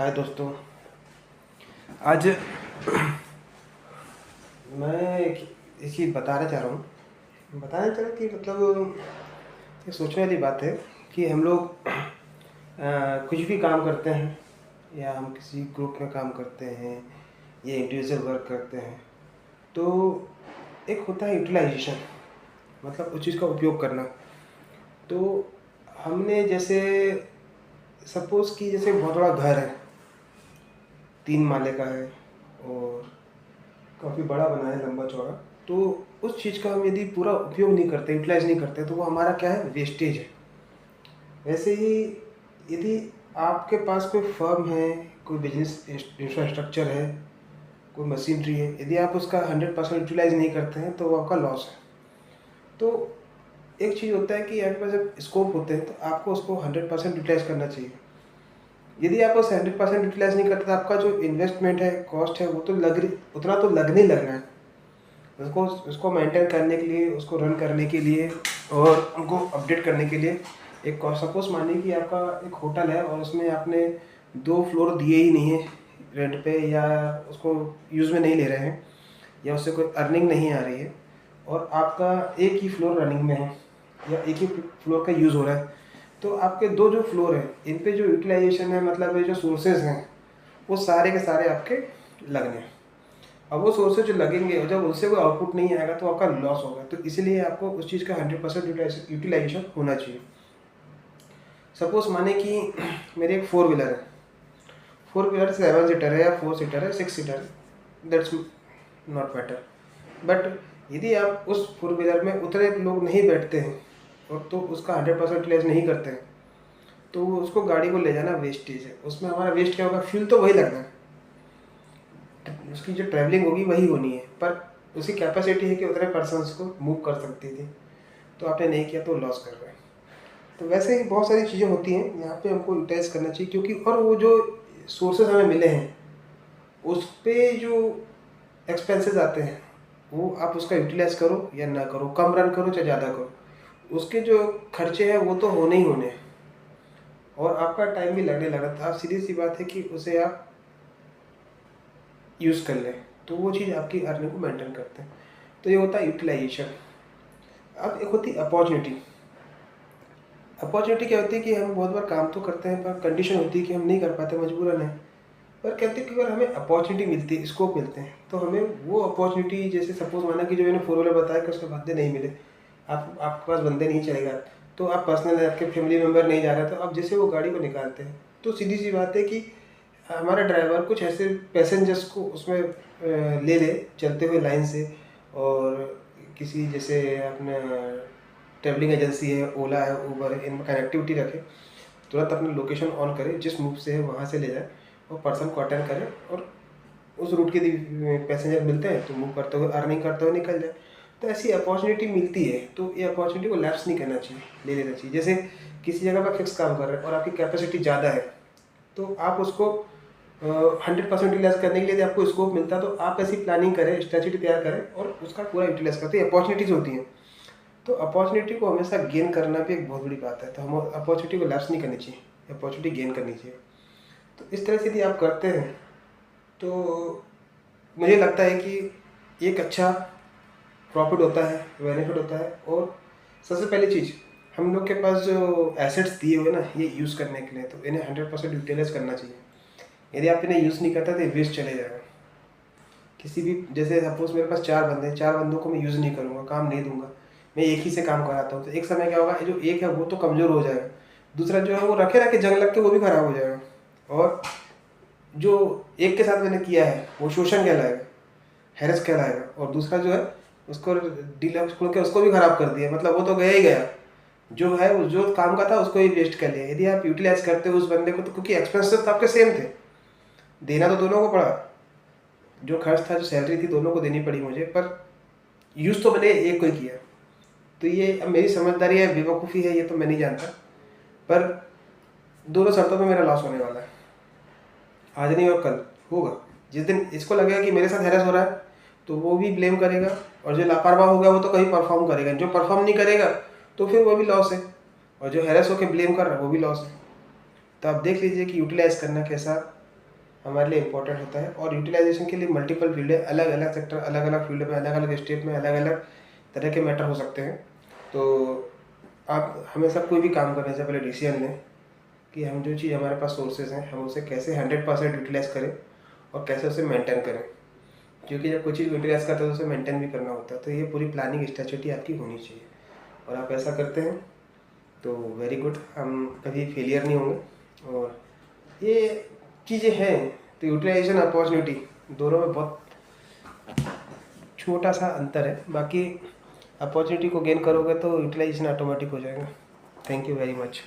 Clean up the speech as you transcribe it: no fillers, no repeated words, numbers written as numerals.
हाय दोस्तों। आज मैं एक चीज़ बताना चाह रहा हूँ। कि मतलब ये सोचने वाली बात है कि हम लोग कुछ भी काम करते हैं या हम किसी ग्रुप में काम करते हैं या इंडिविजुअल वर्क करते हैं, तो एक होता है यूटिलाइजेशन, मतलब उस चीज़ का उपयोग करना। तो हमने जैसे सपोज़ कि जैसे बहुत बड़ा घर है, 3 माले का है और काफ़ी बड़ा बना है, लंबा चौड़ा। तो उस चीज़ का हम यदि पूरा उपयोग नहीं करते, यूटिलाइज़ नहीं करते, तो वो हमारा क्या है, वेस्टेज है। वैसे ही यदि आपके पास कोई फर्म है, कोई बिजनेस इंफ्रास्ट्रक्चर है, कोई मशीनरी है, यदि आप उसका 100% यूटिलाइज़ नहीं करते हैं तो वो आपका लॉस है। तो एक चीज़ होता है कि आपके पास जब स्कोप होते हैं तो आपको उसको 100% यूटिलाइज़ करना चाहिए। यदि आप उस 100% यूटिलाइज़ नहीं करते तो आपका जो इन्वेस्टमेंट है, कॉस्ट है, वो तो उतना तो लगने ही लगना है। उसको उसको मेंटेन करने के लिए, उसको रन करने के लिए और उनको अपडेट करने के लिए एक सपोज़ मानिए कि आपका एक होटल है और उसमें आपने 2 फ्लोर दिए ही नहीं है रेंट पे, या उसको यूज़ में नहीं ले रहे हैं, या उससे कोई अर्निंग नहीं आ रही है और आपका एक ही फ्लोर रनिंग में है या एक ही फ्लोर का यूज़ हो रहा है, तो आपके 2 जो फ्लोर हैं, इन पे जो यूटिलाइजेशन है, मतलब ये जो सोर्सेज़ हैं, वो सारे के सारे आपके लगने हैं। अब वो सोर्सेज जो लगेंगे और जब उससे कोई आउटपुट नहीं आएगा तो आपका लॉस होगा। तो इसीलिए आपको उस चीज़ का 100% यूटिलाइजेशन होना चाहिए। सपोज माने कि मेरी एक 4 व्हीलर है, 4 व्हीलर 7 सीटर है या 4 सीटर है, 6 सीटर है, दैट्स नॉट मैटर। बट यदि आप उस 4 व्हीलर में उतने लोग नहीं बैठते हैं और तो उसका 100% यूटिलाइज नहीं करते हैं, तो उसको गाड़ी को ले जाना वेस्टेज है। उसमें हमारा वेस्ट क्या होगा, फ्यूल तो वही लगना है, उसकी जो ट्रैवलिंग होगी वही होनी है, पर उसकी कैपेसिटी है कि उतने पर्सन्स को मूव कर सकती थी, तो आपने नहीं किया तो लॉस कर रहे हैं। तो वैसे ही बहुत सारी चीज़ें होती हैं यहाँ पे, हमको यूटिलाइज करना चाहिए, क्योंकि और वो जो सोर्सेज हमें मिले हैं उस पे जो एक्सपेंसेस आते हैं, वो आप उसका यूटिलाइज करो या ना करो, कम रन करो चाहे ज़्यादा करो, उसके जो खर्चे हैं वो तो होने ही होने हैं और आपका टाइम भी लगने लगा था। सीधी सी बात है कि उसे आप यूज़ कर लें तो वो चीज़ आपकी अर्निंग को मेंटेन करते हैं। तो ये होता है यूटिलाइजेशन। अब एक होती है अपॉर्चुनिटी। अपॉर्चुनिटी क्या होती है कि हम बहुत बार काम तो करते हैं पर कंडीशन होती है कि हम नहीं कर पाते, मजबूरन है। पर कहते हैं कि अगर हमें अपॉर्चुनिटी मिलती है, स्कोप मिलते हैं, तो हमें वो अपॉर्चुनिटी, जैसे सपोज माना कि जो मैंने 4 व्हीलर बताया कि उसके बंदे नहीं मिले, आपके पास बंदे नहीं चलेगा, तो आप पर्सनल, आपके फैमिली मेम्बर नहीं जा रहा, तो आप जैसे वो गाड़ी को निकालते हैं, तो सीधी सी बात है कि हमारा ड्राइवर कुछ ऐसे पैसेंजर्स को उसमें ले ले चलते हुए लाइन से, और किसी जैसे अपना ट्रैवलिंग एजेंसी है, ओला है, उबर है, इनमें कनेक्टिविटी रखे, तुरंत अपनी लोकेशन ऑन करे, जिस मूव से है वहाँ से ले जाए और पर्सन को अटेंड करे, और उस रूट के पैसेंजर मिलते हैं तो मूव करते हुए, अर्निंग करते हुए निकल जाए। तो ऐसी अपॉर्चुनिटी मिलती है तो ये अपॉर्चुनिटी को लैप्स नहीं करना चाहिए, ले लेना चाहिए। जैसे किसी जगह पर फिक्स काम कर रहे हैं और आपकी कैपेसिटी ज़्यादा है, तो आप उसको 100% यूटिलाइज करने के लिए यदि आपको स्कोप मिलता है तो आप ऐसी प्लानिंग करें, स्ट्रेटजी तैयार करें और उसका पूरा यूटिलाइज करते हैं। अपॉर्चुनिटीज़ होती हैं, तो अपॉर्चुनिटी को हमेशा गेन करना भी एक बहुत बड़ी बात है। तो हम अपॉर्चुनिटी को लैप्स नहीं करनी चाहिए, अपॉर्चुनिटी गेन करनी चाहिए। तो इस तरह से यदि आप करते हैं तो मुझे लगता है कि एक अच्छा प्रॉफिट होता है, बेनिफिट होता है। और सबसे पहली चीज़, हम लोग के पास जो एसेट्स दिए हुए ना ये यूज़ करने के लिए, तो इन्हें 100% यूटिलाइज करना चाहिए। यदि आप इन्हें यूज़ नहीं करते तो ये वेस्ट चले जाएगा। किसी भी, जैसे सपोज मेरे पास 4 बंदे हैं, 4 बंदों को मैं यूज़ नहीं करूँगा, काम नहीं दूंगा, मैं एक ही से काम कराता हूँ, तो एक समय क्या होगा, जो एक है वो तो कमज़ोर हो जाएगा, दूसरा जो है वो रखे रखे जंग लग के वो भी ख़राब हो जाएगा, और जो एक के साथ मैंने किया है वो शोषण कहलाएगा, हैरेस कहलाएगा, और दूसरा जो है उसको डीलक्स खोल के उसको भी ख़राब कर दिया, मतलब वो तो गया ही गया, जो है वो जो काम का था उसको ही वेस्ट कर लिया। यदि आप यूटिलाइज करते हो उस बंदे को, तो क्योंकि एक्सपेंसेस तो आपके सेम थे, देना तो दोनों को पड़ा, जो खर्च था, जो सैलरी थी, दोनों को देनी पड़ी मुझे, पर यूज़ तो मैंने एक को ही किया। तो ये अब मेरी समझदारी है, बेवकूफ़ी है, ये तो मैं नहीं जानता, पर दोनों शर्तों पे मेरा लॉस होने वाला है, आज नहीं और कल होगा। जिस दिन इसको लगेगा कि मेरे साथ हैरेस हो रहा है तो वो भी ब्लेम करेगा, और जो लापरवाह होगा वो तो कहीं परफॉर्म करेगा, जो परफॉर्म नहीं करेगा तो फिर वो भी लॉस है, और जो हैरेस होकर ब्लेम कर रहा है वो भी लॉस है। तो आप देख लीजिए कि यूटिलाइज़ करना कैसा हमारे लिए इम्पोर्टेंट होता है। और यूटिलाइजेशन के लिए मल्टीपल फील्ड है, अलग अलग सेक्टर, अलग अलग फील्ड में, अलग अलग स्टेट में अलग अलग तरह के मैटर हो सकते हैं। तो आप हमेशा कोई भी काम करने से पहले डिसीजन लें कि हम जो चीज़ हमारे पास सोर्सेज हैं हम उसे कैसे 100% यूटिलाइज करें और कैसे उसे मेंटेन करें, क्योंकि जब कोई चीज़ यूटिलाइज करते हैं तो उसे मेंटेन भी करना होता है। तो ये पूरी प्लानिंग स्ट्रेटजी आपकी होनी चाहिए और आप ऐसा करते हैं तो वेरी गुड, हम कभी फेलियर नहीं होंगे। और ये चीज़ें हैं, तो यूटिलाइजेशन अपॉर्चुनिटी दोनों में बहुत छोटा सा अंतर है, बाकी अपॉर्चुनिटी को गेन करोगे तो यूटिलाइजेशन ऑटोमेटिक हो जाएगा। Thank you very much.